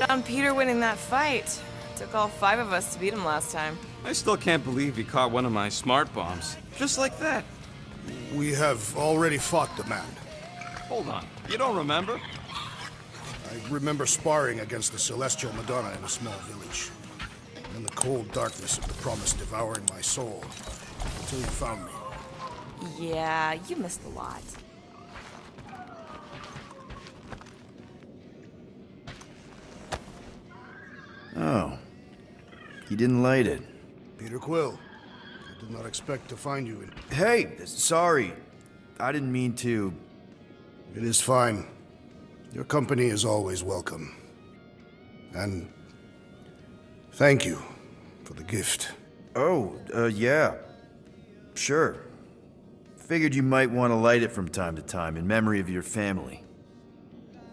on Peter winning that fight. Took all 5 of us to beat him last time. I still can't believe he caught one of my smart bombs. Just like that. We have already fought the man. Hold on, you don't remember? I remember sparring against the Celestial Madonna in a small village. In the cold darkness of the promise devouring my soul. Until you found me. Yeah, you missed a lot. Oh. You didn't light it. Peter Quill. I did not expect to find you in... Hey, sorry. I didn't mean to. It is fine. Your company is always welcome. And... thank you for the gift. Oh, yeah. Sure. Figured you might want to light it from time to time in memory of your family.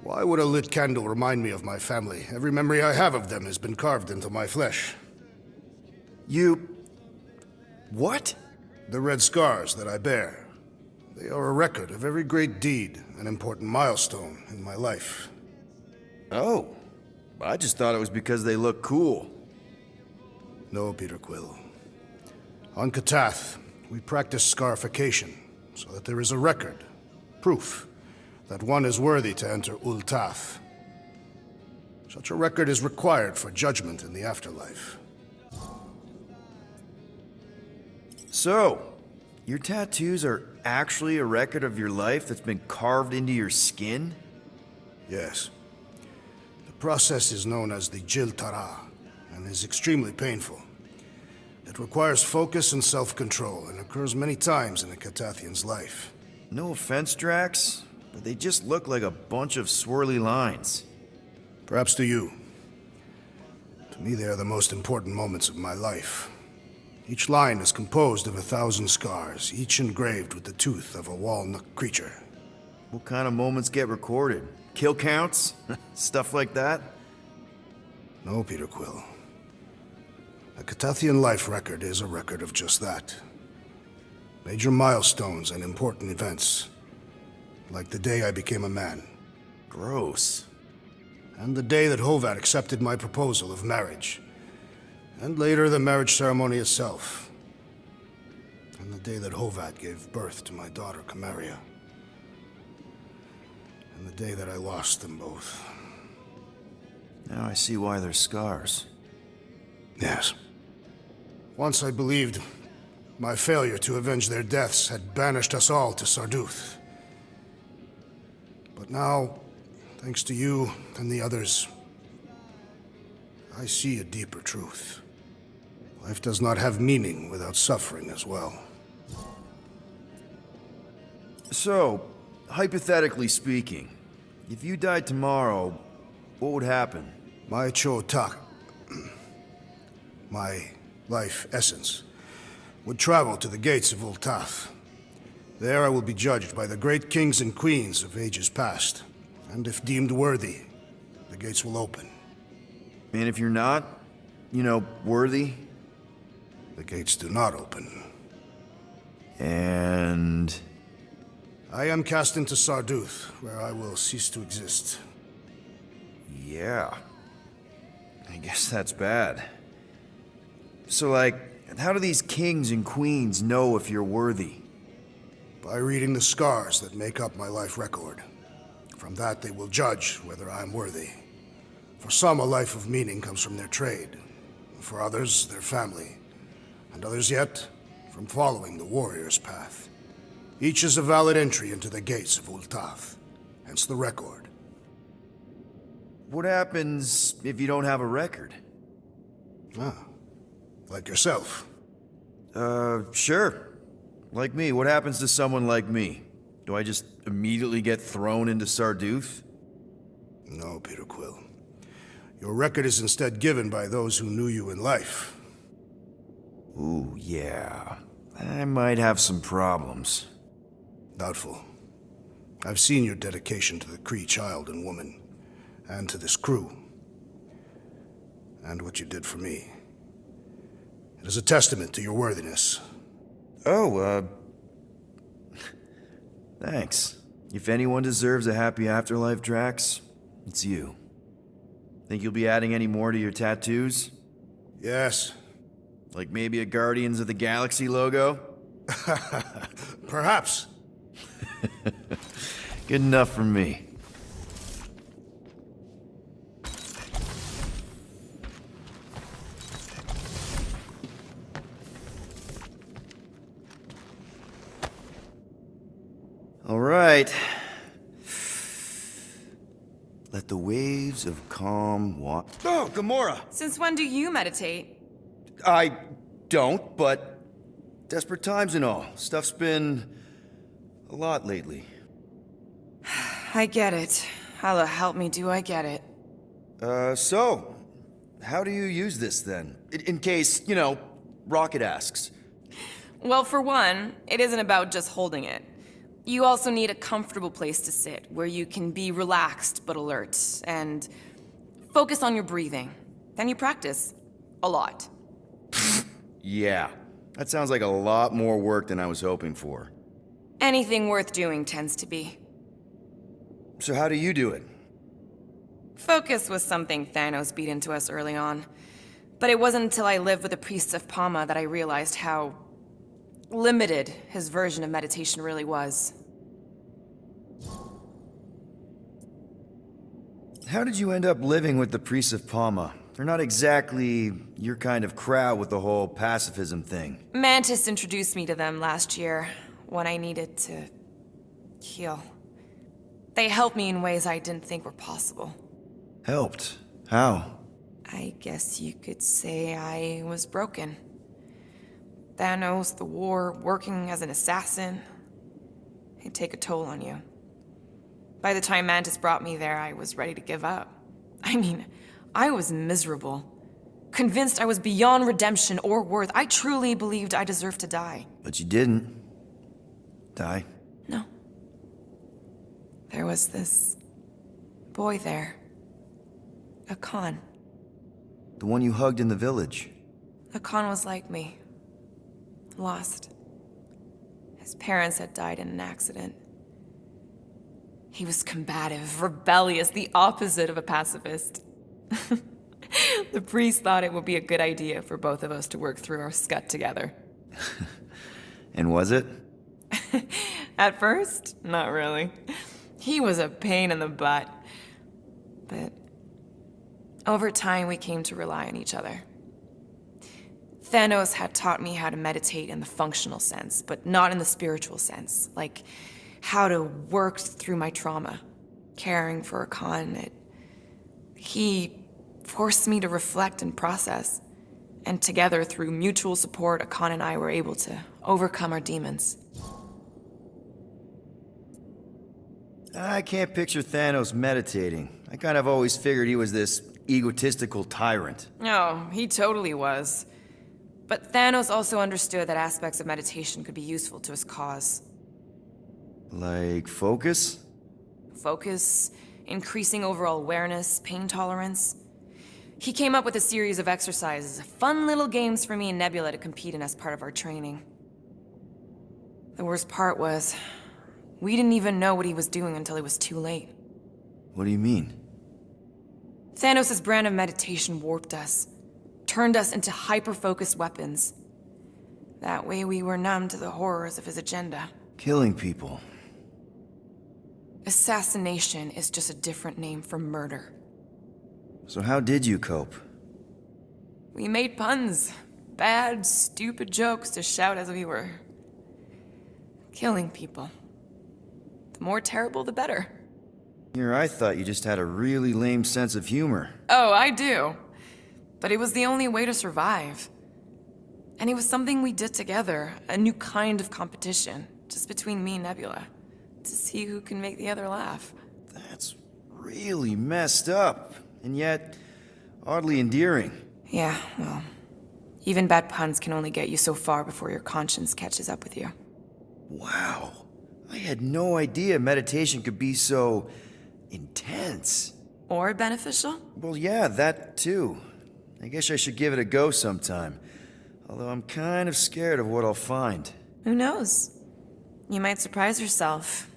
Why would a lit candle remind me of my family? Every memory I have of them has been carved into my flesh. You... what? The red scars that I bear. They are a record of every great deed, an important milestone in my life. Oh. I just thought it was because they look cool. No, Peter Quill. On Katath, we practice scarification, so that there is a record, proof, that one is worthy to enter Ultath. Such a record is required for judgment in the afterlife. So, your tattoos are actually a record of your life that's been carved into your skin? Yes. The process is known as the Jil Tara, and is extremely painful. It requires focus and self-control, and occurs many times in a Catathian's life. No offense, Drax, but they just look like a bunch of swirly lines. Perhaps to you. To me, they are the most important moments of my life. Each line is composed of 1,000 scars, each engraved with the tooth of a walnut creature. What kind of moments get recorded? Kill counts? Stuff like that? No, Peter Quill. A Catathian life record is a record of just that. Major milestones and important events. Like the day I became a man. Gross. And the day that Hovat accepted my proposal of marriage. And later, the marriage ceremony itself. And the day that Hovat gave birth to my daughter, Camaria. And the day that I lost them both. Now I see why they're scars. Yes. Once I believed my failure to avenge their deaths had banished us all to Sarduth. But now, thanks to you and the others, I see a deeper truth. Life does not have meaning without suffering as well. So, hypothetically speaking, if you died tomorrow, what would happen? My Cho-Tak, my life essence, would travel to the gates of Ultath. There I will be judged by the great kings and queens of ages past. And if deemed worthy, the gates will open. And if you're not, you know, worthy? The gates do not open. And... I am cast into Sarduth, where I will cease to exist. yeah. I guess that's bad. So, like, how do these kings and queens know if you're worthy? By reading the scars that make up my life record. From that they will judge whether I am worthy. For some, a life of meaning comes from their trade. For others, their family. And others yet, from following the warrior's path. Each is a valid entry into the gates of Ultath. Hence the record. What happens if you don't have a record? Ah, like yourself. Sure. Like me, what happens to someone like me? Do I just immediately get thrown into Sarduth? No, Peter Quill. Your record is instead given by those who knew you in life. Ooh, yeah. I might have some problems. Doubtful. I've seen your dedication to the Kree child and woman, and to this crew. And what you did for me. It is a testament to your worthiness. Oh, thanks. If anyone deserves a happy afterlife, Drax, it's you. Think you'll be adding any more to your tattoos? Yes. Like maybe a Guardians of the Galaxy logo? Perhaps. Good enough for me. All right. Let the waves of calm walk. Oh, Gamora! Since when do you meditate? I don't, but desperate times and all. Stuff's been a lot lately. I get it. Allah help me, do I get it? So, how do you use this then? In case, Rocket asks. Well, for one, it isn't about just holding it. You also need a comfortable place to sit, where you can be relaxed but alert, and focus on your breathing. Then you practice. A lot. Yeah, that sounds like a lot more work than I was hoping for. Anything worth doing tends to be. So how do you do it? Focus was something Thanos beat into us early on. But it wasn't until I lived with the priests of Palma that I realized how limited his version of meditation really was. How did you end up living with the priests of Palma? They're not exactly your kind of crowd with the whole pacifism thing. Mantis introduced me to them last year, when I needed to heal. They helped me in ways I didn't think were possible. Helped? How? I guess you could say I was broken. Thanos, the war, working as an assassin. It'd take a toll on you. By the time Mantis brought me there, I was ready to give up. I mean, I was miserable. Convinced I was beyond redemption or worth. I truly believed I deserved to die. But you didn't. Die? No. There was this boy there. A Khan. The one you hugged in the village? A Khan was like me. Lost. His parents had died in an accident. He was combative, rebellious, the opposite of a pacifist. The priest thought it would be a good idea for both of us to work through our scut together. And was it? At first, not really. He was a pain in the butt. But over time, we came to rely on each other. Thanos had taught me how to meditate in the functional sense, but not in the spiritual sense. Like how to work through my trauma, caring for a Khan. He forced me to reflect and process. And together, through mutual support, Khan and I were able to overcome our demons. I can't picture Thanos meditating. I kind of always figured he was this egotistical tyrant. Oh, he totally was. But Thanos also understood that aspects of meditation could be useful to his cause. Like focus? Focus, increasing overall awareness, pain tolerance. He came up with a series of exercises, fun little games for me and Nebula to compete in as part of our training. The worst part was, we didn't even know what he was doing until it was too late. What do you mean? Thanos' brand of meditation warped us, turned us into hyper-focused weapons. That way we were numb to the horrors of his agenda. Killing people. Assassination is just a different name for murder. So how did you cope? We made puns. Bad, stupid jokes to shout as we were killing people. The more terrible, the better. Here I thought you just had a really lame sense of humor. Oh, I do. But it was the only way to survive. And it was something we did together, a new kind of competition, just between me and Nebula, to see who can make the other laugh. That's really messed up, and yet oddly endearing. Yeah, well, even bad puns can only get you so far before your conscience catches up with you. Wow. I had no idea meditation could be so intense. Or beneficial? Well, yeah, that too. I guess I should give it a go sometime. Although I'm kind of scared of what I'll find. Who knows? You might surprise yourself.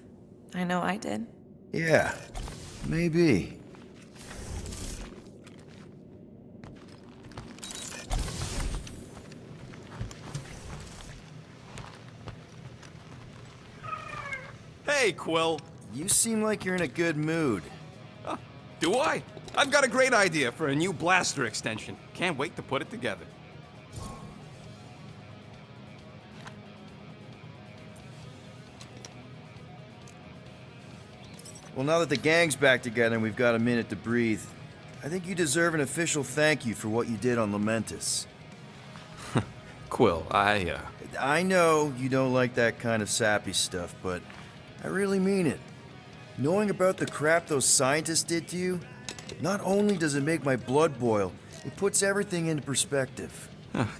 I know I did. Yeah, maybe. Hey, Quill. You seem like you're in a good mood. Do I? I've got a great idea for a new blaster extension. Can't wait to put it together. Well, now that the gang's back together and we've got a minute to breathe, I think you deserve an official thank you for what you did on Lamentus. Quill, I know you don't like that kind of sappy stuff, but I really mean it. Knowing about the crap those scientists did to you, not only does it make my blood boil, it puts everything into perspective.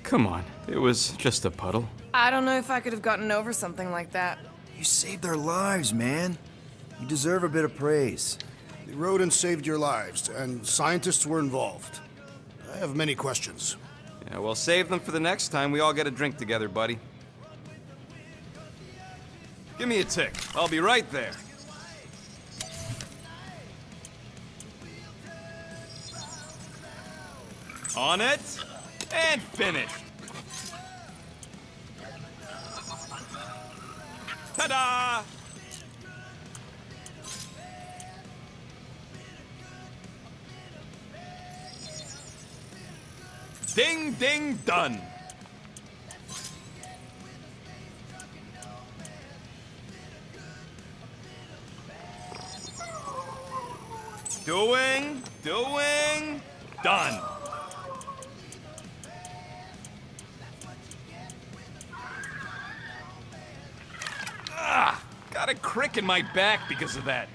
come on. It was just a puddle. I don't know if I could have gotten over something like that. You saved their lives, man. You deserve a bit of praise. The rodents saved your lives, and scientists were involved. I have many questions. Yeah, well, save them for the next time we all get a drink together, buddy. Give me a tick. I'll be right there. On it, and finished. Ta-da! Ding, ding, done. Doing, done. Got a crick in my back because of that.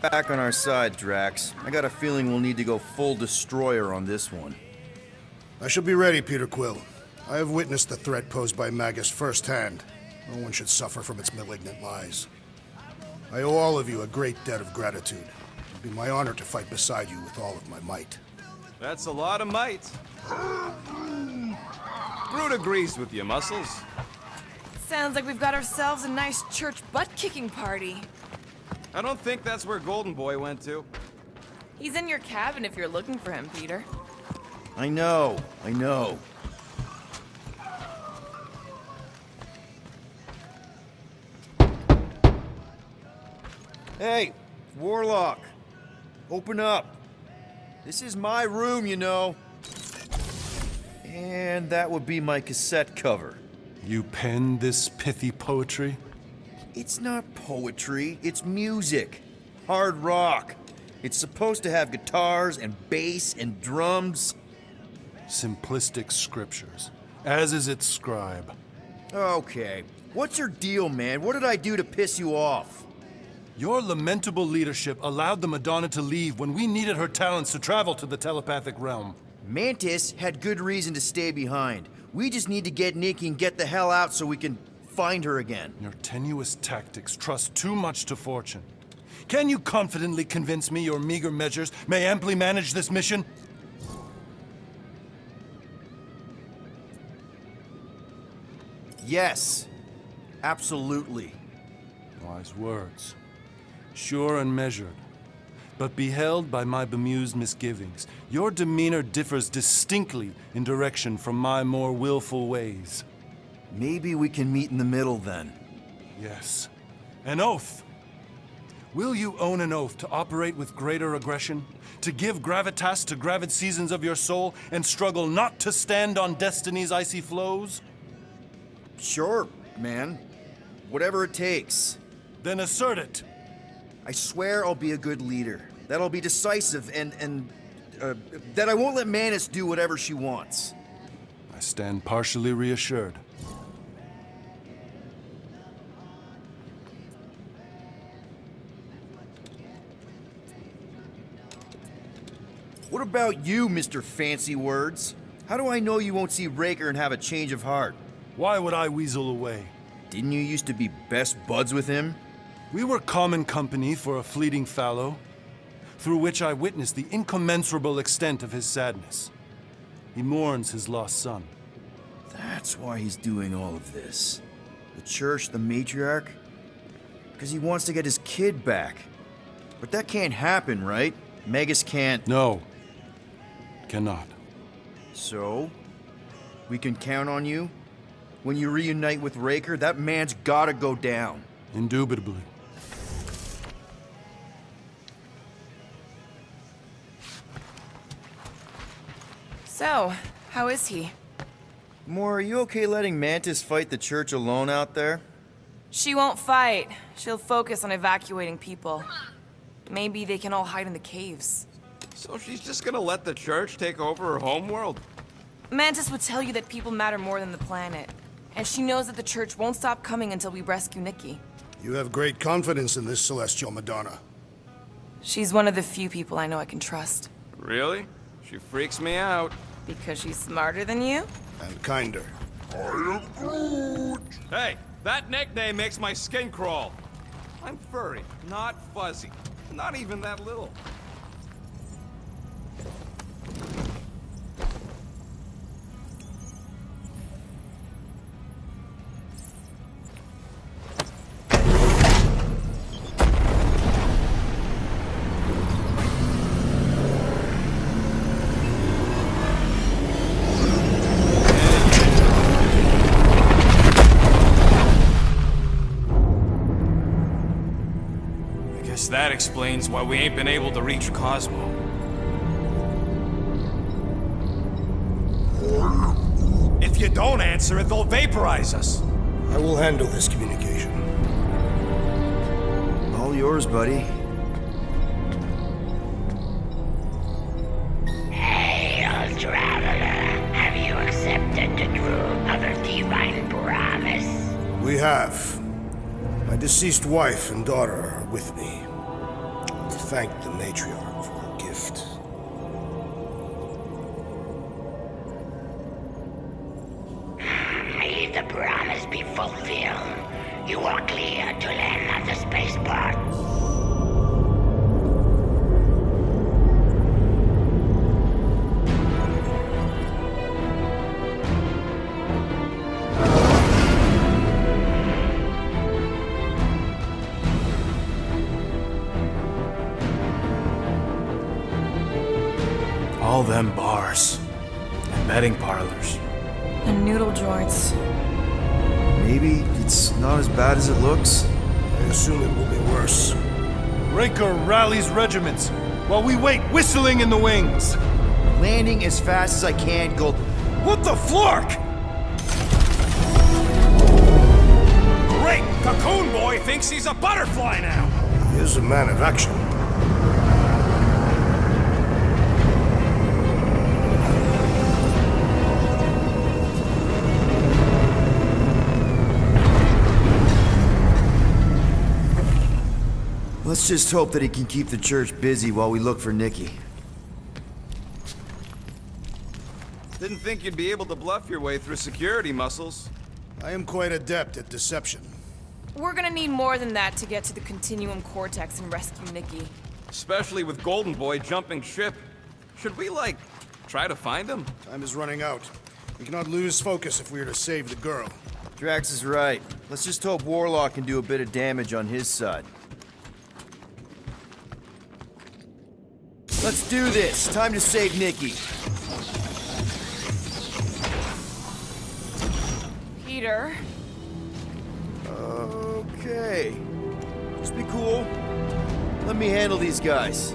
Back on our side, Drax. I got a feeling we'll need to go full destroyer on this one. I shall be ready, Peter Quill. I have witnessed the threat posed by Magus firsthand. No one should suffer from its malignant lies. I owe all of you a great debt of gratitude. It'll be my honor to fight beside you with all of my might. That's a lot of might. Groot agrees with you, Muscles. Sounds like we've got ourselves a nice church butt-kicking party. I don't think that's where Golden Boy went to. He's in your cabin if you're looking for him, Peter. I know. Hey, Warlock. Open up. This is my room, you know. And that would be my cassette cover. You penned this pithy poetry? It's not poetry, it's music. Hard rock. It's supposed to have guitars and bass and drums. Simplistic scriptures, as is its scribe. Okay. What's your deal, man? What did I do to piss you off? Your lamentable leadership allowed the Madonna to leave when we needed her talents to travel to the telepathic realm. Mantis had good reason to stay behind. We just need to get Nikki and get the hell out so we can find her again. Your tenuous tactics trust too much to fortune. Can you confidently convince me your meager measures may amply manage this mission? Yes. Absolutely. Wise words. Sure and measured. But beheld by my bemused misgivings, your demeanor differs distinctly in direction from my more willful ways. Maybe we can meet in the middle then. Yes. An oath. Will you own an oath to operate with greater aggression? To give gravitas to gravid seasons of your soul and struggle not to stand on destiny's icy flows? Sure, man. Whatever it takes. Then assert it. I swear I'll be a good leader. That I'll be decisive and that I won't let Mantis do whatever she wants. I stand partially reassured. What about you, Mr. Fancy Words? How do I know you won't see Raker and have a change of heart? Why would I weasel away? Didn't you used to be best buds with him? We were common company for a fleeting fallow, through which I witnessed the incommensurable extent of his sadness. He mourns his lost son. That's why he's doing all of this. The church, the matriarch? Because he wants to get his kid back. But that can't happen, right? Megas can't... No. Cannot. So? We can count on you? When you reunite with Raker, that man's gotta go down. Indubitably. So, how is he? Moore, are you okay letting Mantis fight the church alone out there? She won't fight. She'll focus on evacuating people. Maybe they can all hide in the caves. So she's just gonna let the church take over her homeworld? Mantis would tell you that people matter more than the planet. And she knows that the church won't stop coming until we rescue Nikki. You have great confidence in this celestial Madonna. She's one of the few people I know I can trust. Really? She freaks me out. Because she's smarter than you? And kinder. I am Groot! Hey, that nickname makes my skin crawl. I'm furry, not fuzzy. Not even that little. That explains why we ain't been able to reach Cosmo. If you don't answer it, they'll vaporize us. I will handle this communication. All yours, buddy. Hail, traveler. Have you accepted the truth of a divine promise? We have. My deceased wife and daughter are with me. To thank the matriarch for her gift. May the promise be fulfilled. You are clear to land at the spaceport. All them bars. And betting parlors. And noodle joints. Maybe it's not as bad as it looks. I assume it will be worse. Raker rallies regiments while we wait whistling in the wings. Landing as fast as I can, Gold. What the flark? Great! Cocoon Boy thinks he's a butterfly now! He is a man of action. Let's just hope that he can keep the church busy while we look for Nikki. Didn't think you'd be able to bluff your way through security muscles. I am quite adept at deception. We're gonna need more than that to get to the Continuum Cortex and rescue Nikki. Especially with Golden Boy jumping ship. Should we, like, try to find him? Time is running out. We cannot lose focus if we are to save the girl. Drax is right. Let's just hope Warlock can do a bit of damage on his side. Let's do this. Time to save Nikki. Peter? Okay. Just be cool. Let me handle these guys.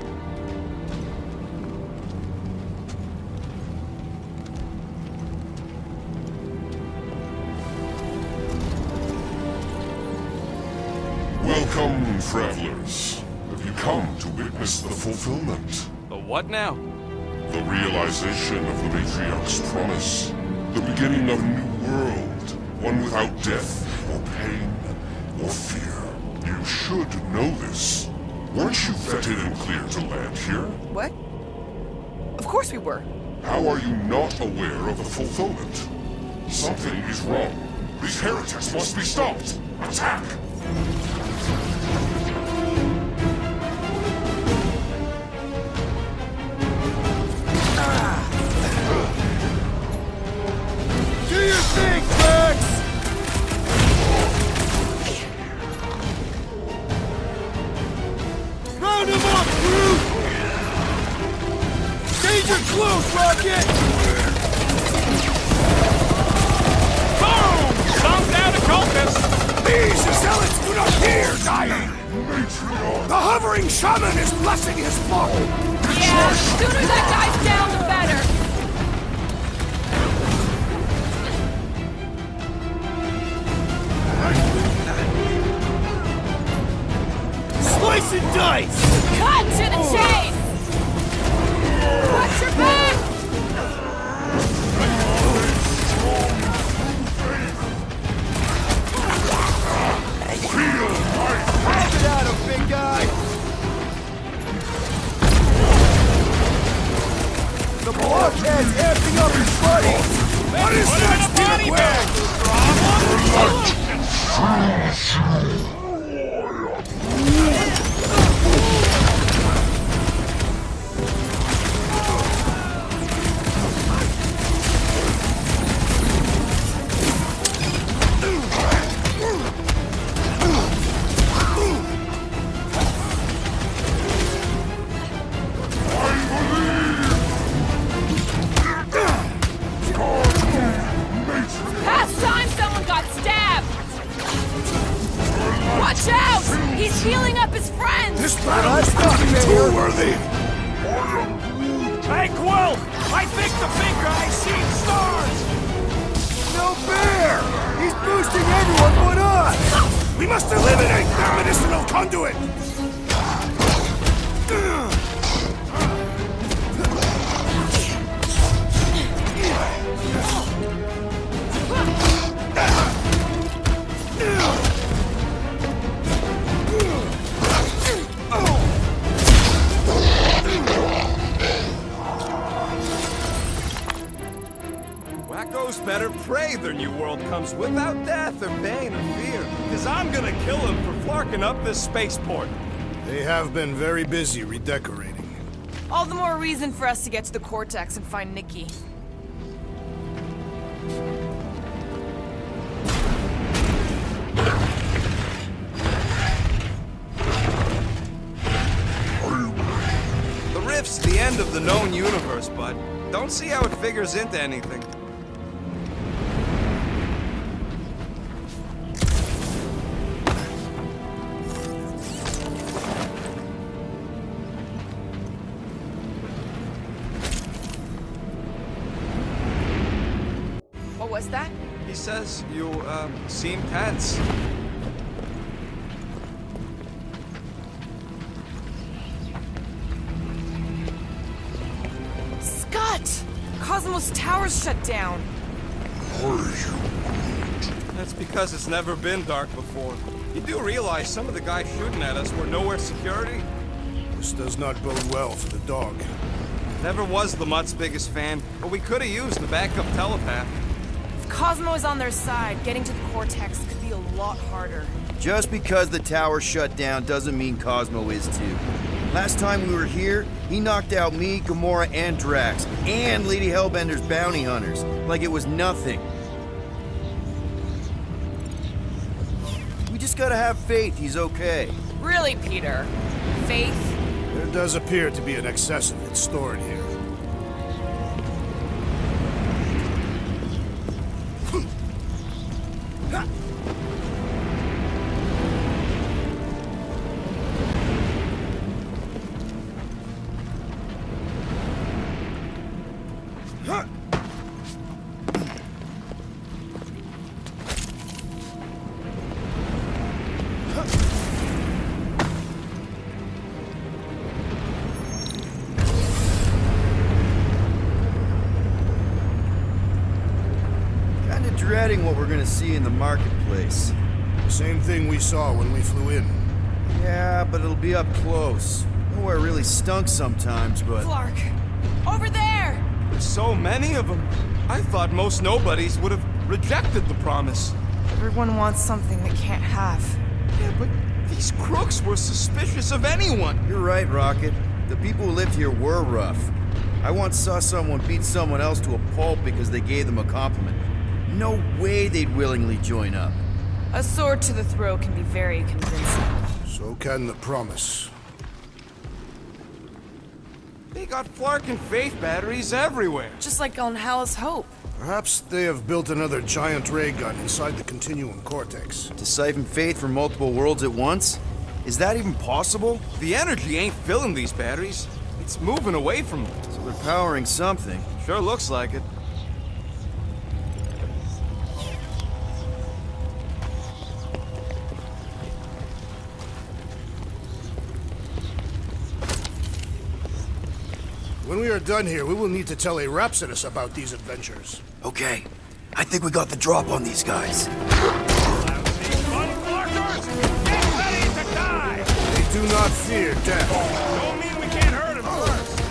Welcome, travelers. Have you come to witness the fulfillment? The what now? The realization of the Matriarch's promise. The beginning of a new world. One without death, or pain, or fear. You should know this. Weren't you vetted and cleared to land here? What? Of course we were. How are you not aware of the fulfillment? Something is wrong. These heretics must be stopped. Attack! Do your thing, Drax! Round 'em Loose, Rocket! Boom! Some down to cultists! These zealots do not fear dying! The hovering shaman is blessing his flock! Yeah, the sooner that guy's down, the better. Slice and dice! Cut to the chase! Watch your back! Pass it out, a big guy! The blockhead's amping up his buddy! What is that, Steve? Past time someone got stabbed! Watch out! He's healing up his friends! This battle is not too worthy! Hey, Quill! I think the big guy's seeing stars! No fair! He's boosting everyone but us! We must eliminate their medicinal conduit! Wackos better pray their new world comes without death or pain or fear. Cause I'm gonna kill him for flarking up this spaceport. They have been very busy redecorating. All the more reason for us to get to the Cortex and find Nikki. The rift's the end of the known universe, bud. Don't see how it figures into anything. What was that? He says you, seem tense. Scott! Cosmos Tower's shut down. That's because it's never been dark before. You do realize some of the guys shooting at us were Knowhere security? This does not bode well for the dog. Never was the Mutt's biggest fan, but we could have used the backup telepath. If Cosmo is on their side, getting to the Cortex could be a lot harder. Just because the tower shut down doesn't mean Cosmo is too. Last time we were here, he knocked out me, Gamora, and Drax, and Lady Hellbender's bounty hunters, like it was nothing. We just gotta have faith he's okay. Really, Peter? Faith? There does appear to be an excess of it stored here. Dreading what we're gonna see in the marketplace. The same thing we saw when we flew in. Yeah, but it'll be up close. Nowhere really stunk sometimes, but... Clark! Over there! There's so many of them. I thought most nobodies would have rejected the promise. Everyone wants something they can't have. Yeah, but these crooks were suspicious of anyone. You're right, Rocket. The people who lived here were rough. I once saw someone beat someone else to a pulp because they gave them a compliment. No way they'd willingly join up. A sword to the throat can be very convincing. So can the promise. They You got Flarkin Faith batteries everywhere. Just like on Hal's Hope. Perhaps they have built another giant ray gun inside the Continuum Cortex. To siphon faith from multiple worlds at once? Is that even possible? The energy ain't filling these batteries. It's moving away from them. So they're powering something. Sure looks like it. When we are done here, we will need to tell a Rhapsodus about these adventures. Okay, I think we got the drop on these guys. They do not fear death. Don't mean we can't hurt him first.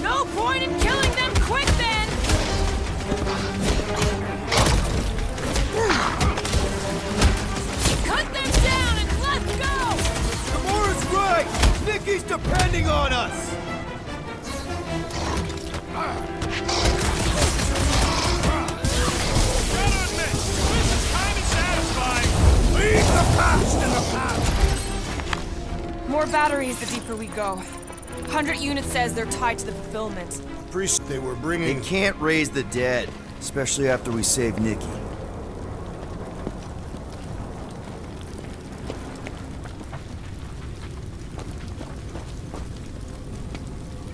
No point in killing them quick then! Cut them down and let's go! Gamora's right! Nikki's depending on us! Gotta admit, this is kinda satisfying. Leave the past in the past. More batteries the deeper we go. 100 units says they're tied to the fulfillment. Priest, they were They bringing... can't raise the dead, especially after we save Nikki.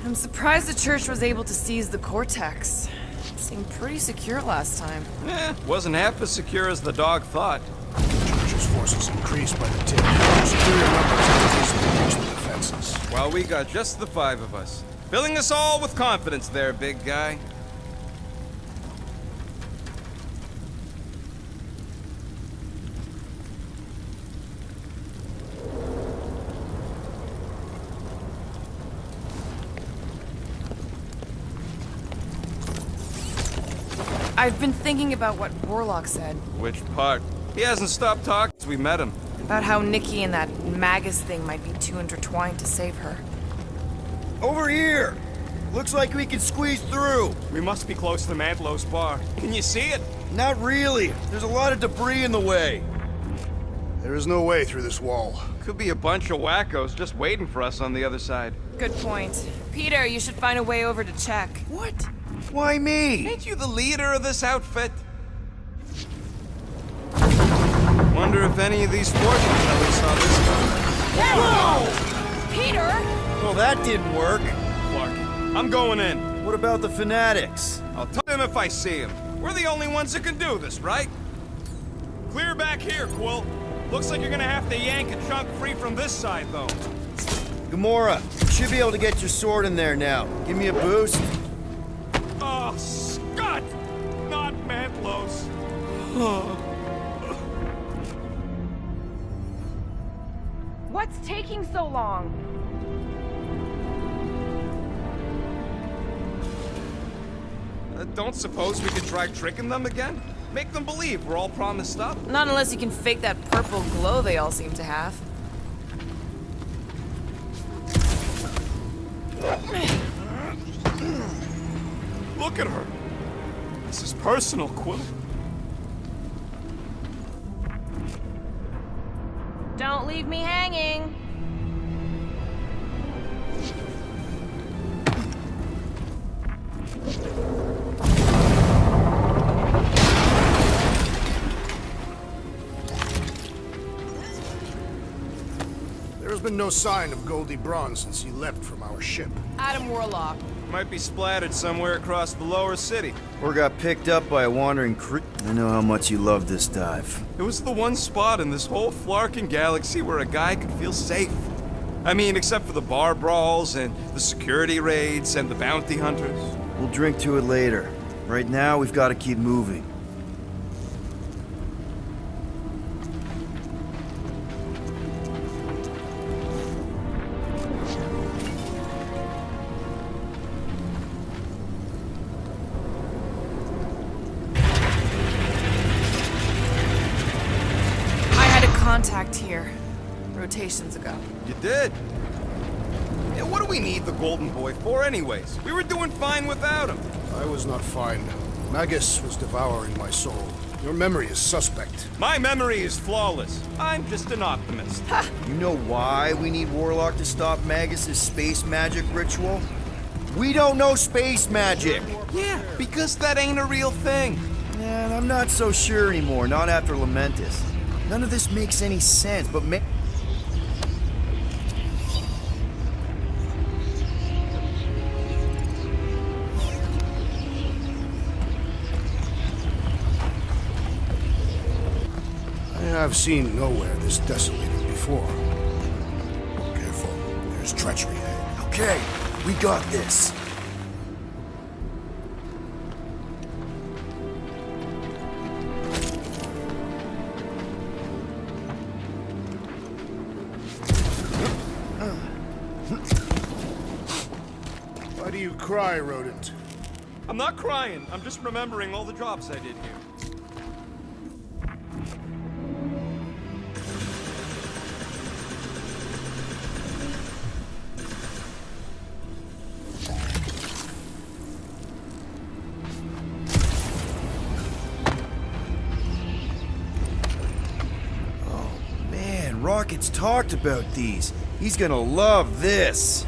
I'm surprised the church was able to seize the Cortex. It seemed pretty secure last time. Wasn't half as secure as the dog thought. The Church's forces increased by the tip. Superior numbers have easily reached the defenses. Well, we got just the 5 of us. Filling us all with confidence there, big guy. I've been thinking about what Warlock said. Which part? He hasn't stopped talking since we met him. About how Nikki and that Magus thing might be too intertwined to save her. Over here! Looks like we can squeeze through. We must be close to Mantlo's bar. Can you see it? Not really. There's a lot of debris in the way. There is no way through this wall. Could be a bunch of wackos just waiting for us on the other side. Good point. Peter, you should find a way over to check. What? Why me? Ain't you the leader of this outfit? Wonder if any of these fortune tellers saw this coming. Whoa! Peter! Well, that didn't work. Clark, I'm going in. What about the fanatics? I'll tell him if I see him. We're the only ones that can do this, right? Clear back here, Quill. Looks like you're gonna have to yank a chunk free from this side, though. Gamora, you should be able to get your sword in there now. Give me a boost. Oh, Scott! Not Mantlos. What's taking so long? Don't suppose we could try tricking them again? Make them believe we're all promised up. Not unless you can fake that purple glow they all seem to have. Look at her. This is personal, Quill. Don't leave me hanging. There has been no sign of Goldie Braun since he left from our ship. Adam Warlock. Might be splattered somewhere across the lower city. Or got picked up by a wandering creep. I know how much you love this dive. It was the one spot in this whole Flarkin galaxy where a guy could feel safe. I mean, except for the bar brawls and the security raids and the bounty hunters. We'll drink to it later. Right now, we've got to keep moving. I had a contact here. Rotations ago. You did? what do we need the Golden Boy for anyways? We were doing fine without him. I was not fine. Magus was devouring my soul. Your memory is suspect. My memory is flawless. I'm just an optimist. You know why we need Warlock to stop Magus' space magic ritual? We don't know space magic! Yeah, because that ain't a real thing. And I'm not so sure anymore, not after Lamentus. None of this makes any sense, but I've seen Knowhere this desolated before. Careful, there's treachery ahead. Okay, we got this. Why do you cry, rodent? I'm not crying. I'm just remembering all the jobs I did here. Rocket's talked about these. He's gonna love this.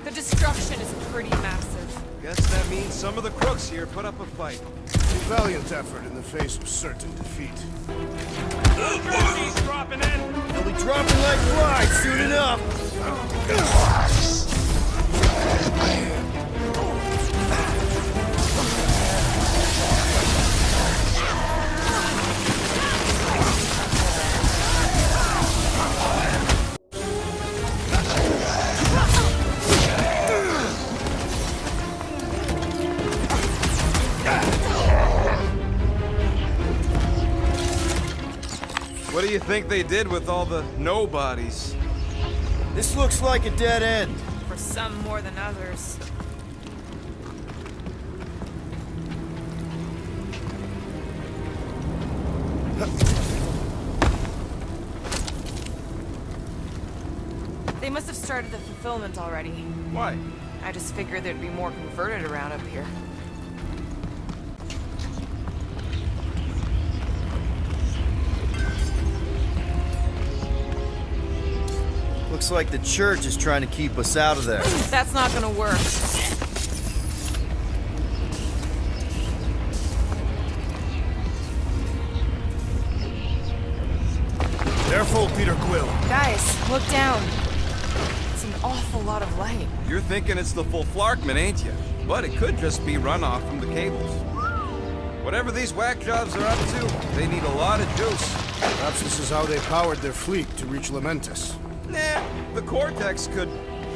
The destruction is pretty massive. Guess that means some of the crooks here put up a fight. A valiant effort in the face of certain defeat. He's dropping in. They'll be dropping like flies soon enough. What do you think they did with all the nobodies? This looks like a dead end. For some more than others. They must have started the fulfillment already. Why? I just figured there'd be more converted around up here. Looks like the church is trying to keep us out of there. That's not gonna work. Careful, Peter Quill. Guys, look down. It's an awful lot of light. You're thinking it's the full Flarkman, ain't you? But it could just be runoff from the cables. Whatever these whack jobs are up to, they need a lot of juice. Perhaps this is how they powered their fleet to reach Lamentus. Nah, the Cortex could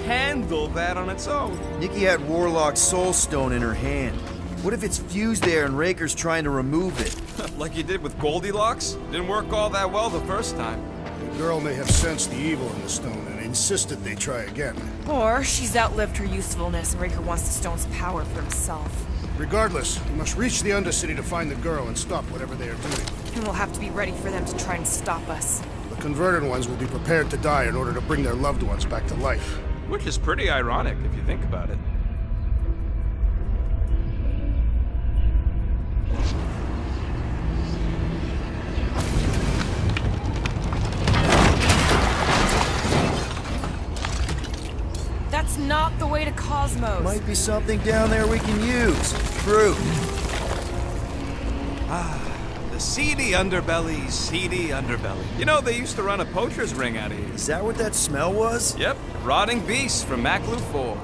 handle that on its own. Nikki had Warlock's soul stone in her hand. What if it's fused there and Raker's trying to remove it? Like you did with Goldilocks? Didn't work all that well the first time. The girl may have sensed the evil in the stone and insisted they try again. Or she's outlived her usefulness and Raker wants the stone's power for himself. Regardless, we must reach the Undercity to find the girl and stop whatever they are doing. And we'll have to be ready for them to try and stop us. The converted ones will be prepared to die in order to bring their loved ones back to life. Which is pretty ironic if you think about it. That's not the way to Cosmos. Might be something down there we can use. Fruit. The seedy underbelly. You know, they used to run a poacher's ring out of here. Is that what that smell was? Yep, rotting beasts from Maclu 4.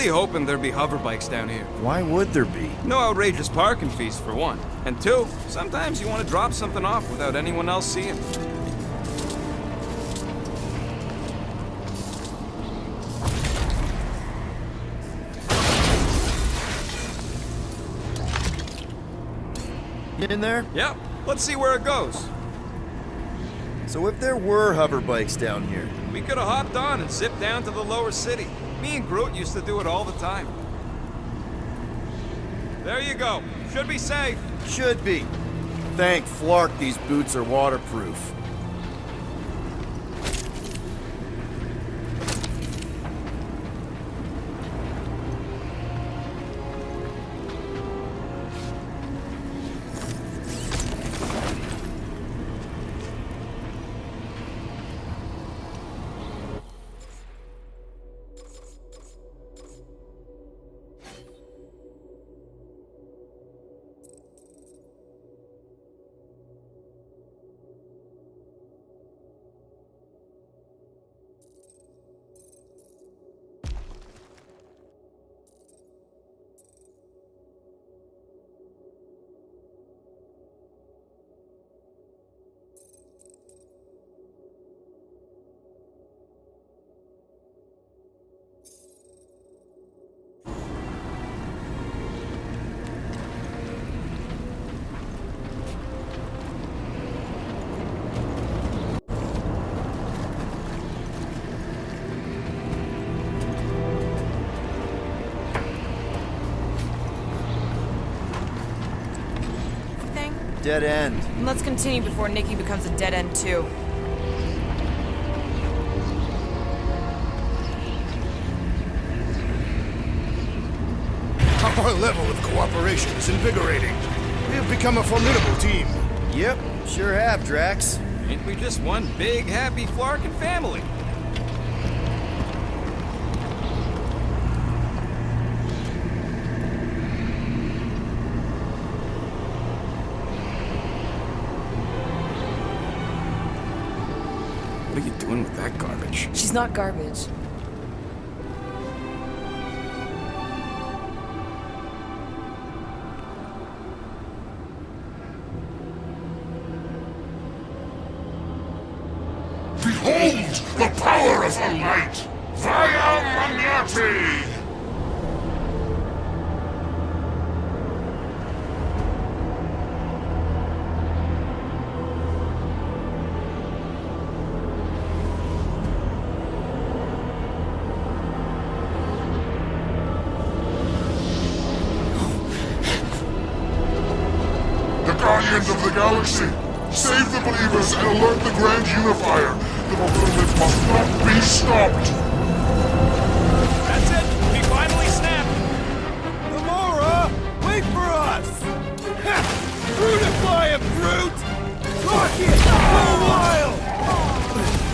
Hoping there'd be hover bikes down here. Why would there be? No outrageous parking fees, for one. And two, sometimes you want to drop something off without anyone else seeing. in there? Yep, let's see where it goes. So if there were hover bikes down here, We could have hopped on and zipped down to the lower city. Me and Groot used to do it all the time. There you go. Should be safe. should be. Thank Flark these boots are waterproof. Thing? Dead end. Let's continue before Nikki becomes a dead end too. Our level of cooperation is invigorating. We have become a formidable team. Yep, sure have, Drax. Ain't we just one big, happy Flarkin family? What are you doing with that garbage? She's not garbage. Behold the power of the light! Via Magnati! The Guardians of the Galaxy! Save the believers and alert the Grand Unifier! The fulfillment must not be stopped! That's it! We finally snapped! Gamora, wait for us! Brutify him, Groot! Talk it for a while!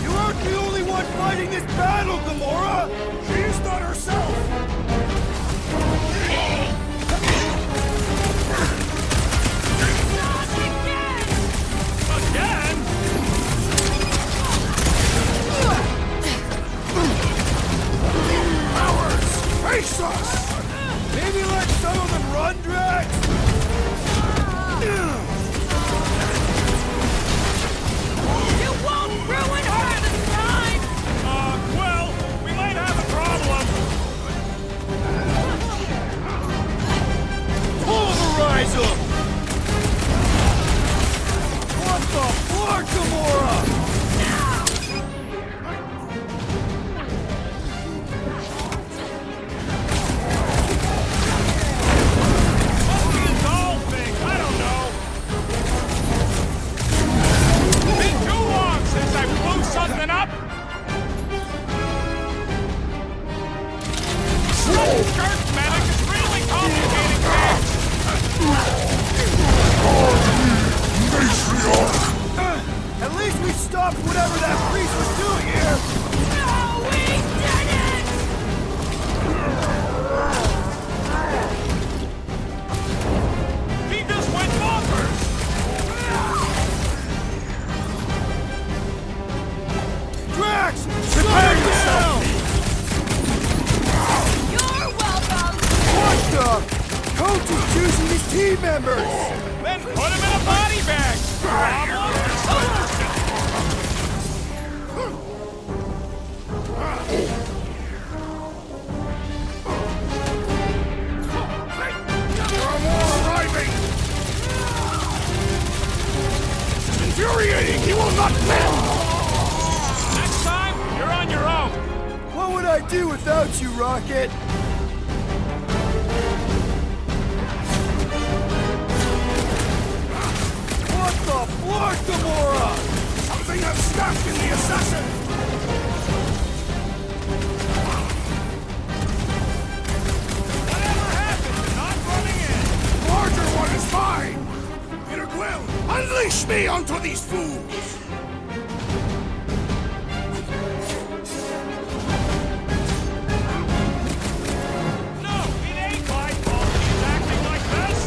You aren't the only one fighting this battle, Gamora! She's not herself! Again? Face us! Maybe let some of them run, Drax? You won't ruin her this time! Well, we might have a problem. Pulverize them! What the fuck, Gamora? Must be a doll thing. I don't know. Been too long since I blew something up. Church medic is really complicating things. At least we stopped whatever that priest was doing here! No, we didn't! He just went bonkers. Drax! Prepare yourself! You're welcome! What the? Coach is choosing his team members! Then put him in a body bag. Problem? do without you, Rocket? What the fuck, Gamora? Something I've stacked in the assassin! Whatever happened to not running in? Larger one is mine! Peter Quill, unleash me onto these fools! No, it ain't my fault he's acting like this.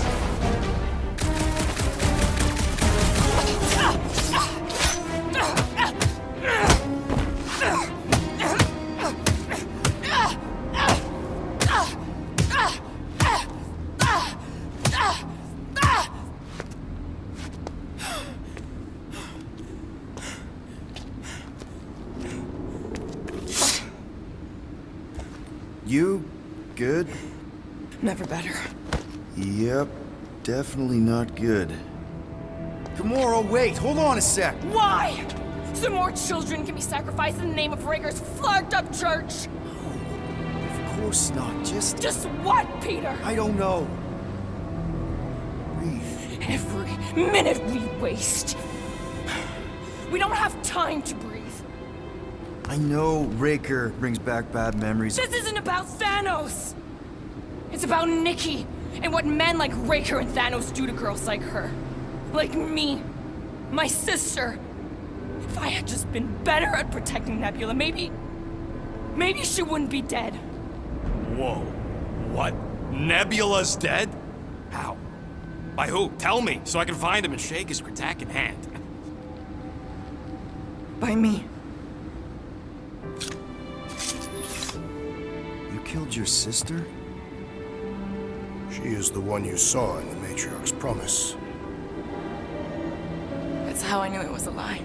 You good? Never better. Yep, definitely not good. Gamora, wait, hold on a sec. Why? So more children can be sacrificed in the name of Raker's flagged up church? Of course not, Just what, Peter? I don't know. Breathe. Every minute we waste. We don't have time to breathe. I know Raker brings back bad memories. This isn't about Thanos. It's about Nikki and what men like Raker and Thanos do to girls like her. Like me. My sister. If I had just been better at protecting Nebula, maybe she wouldn't be dead. Whoa. What? Nebula's dead? How? By who? Tell me, so I can find him and shake his Kratak in hand. By me. You killed your sister? She is the one you saw in the Matriarch's promise. That's how I knew it was a lie.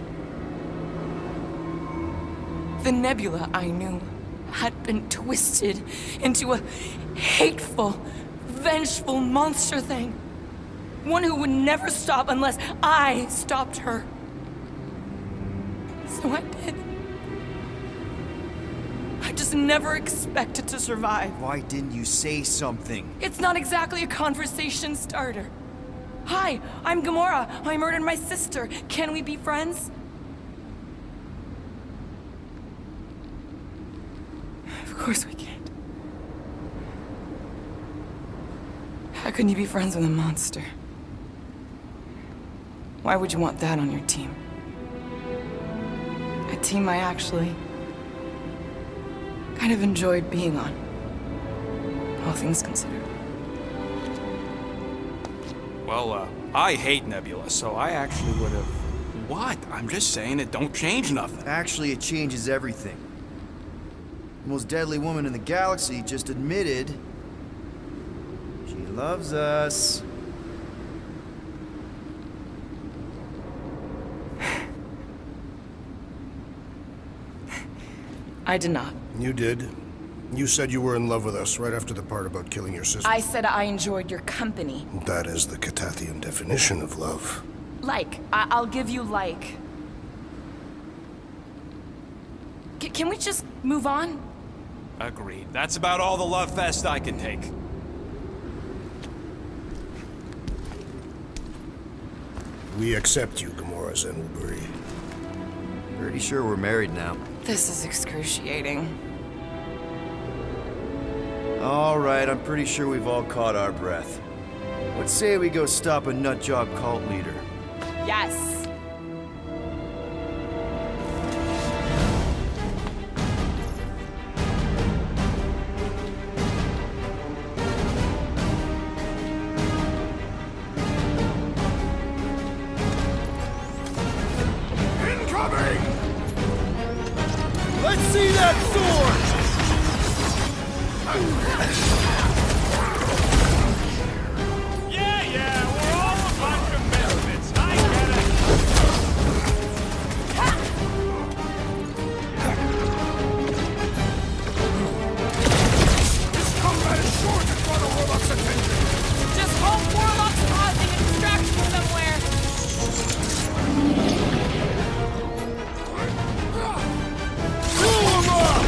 The Nebula I knew had been twisted into a hateful, vengeful monster thing. One who would never stop unless I stopped her. So I did. I just never expected to survive. Why didn't you say something? It's not exactly a conversation starter. Hi, I'm Gamora. I murdered my sister. Can we be friends? Of course we can't. How can you be friends with a monster? Why would you want that on your team? A team I actually kind of enjoyed being on, all things considered. Well, I hate Nebula, so I actually would have... What? I'm just saying it don't change nothing. Actually, it changes everything. The most deadly woman in the galaxy just admitted she loves us. I did not. You did. You said you were in love with us right after the part about killing your sister. I said I enjoyed your company. That is the Catathian definition of love. I'll give you like. Can we just move on? Agreed. That's about all the love fest I can take. We accept you, Gamora Zenwuburi. Pretty sure we're married now. This is excruciating. All right, I'm pretty sure we've all caught our breath. Let's say we go stop a nutjob cult leader. Yes. Incoming! Let's see that sword! Yeah, we're all a bunch of misfits. I get it. This combat is sure to draw the Warlock's attention! Just hope Warlock's causing a distraction somewhere. Blow him up!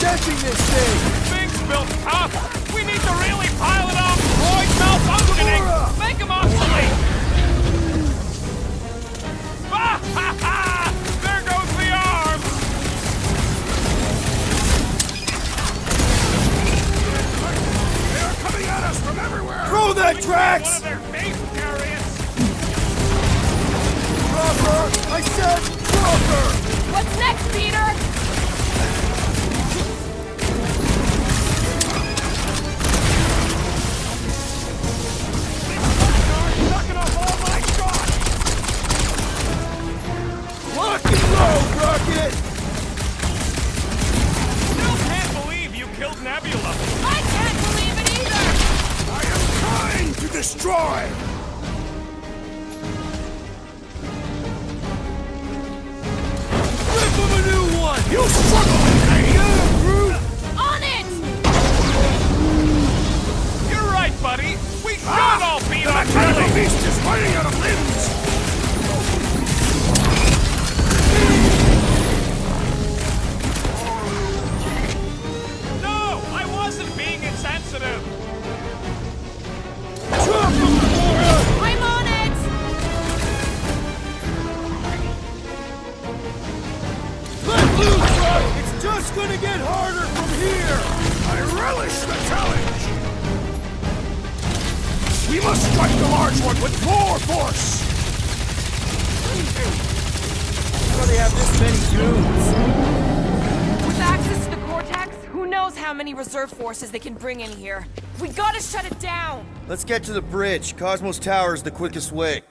catching this thing! Thing's built tough! We need to really pile it on! Droid malfunctioning! Make him obsolete! Ah, ha, ha! There goes the arm! They are coming at us from everywhere! Throw that, Drax! One of their base carriers! Proper! I said proper! What's next, Peter? Knocking off all my shots! Lock and load, Rocket! Still can't believe you killed Nebula! I can't believe it either! I am trying to destroy! Rip him a new one! You struggle in vain! Groot! On it! You're right, buddy! We should all be The on mechanical Billy! beast is fighting out of limbs! No! I wasn't being insensitive! Drop him, Gamora! I'm on it! Let loose, Rocket! It's just gonna get harder from here! I relish the challenge! We must strike the large one with more force! How do they have this many goons? With access to the Cortex, who knows how many reserve forces they can bring in here. We gotta shut it down! Let's get to the bridge. Cosmos Tower is the quickest way.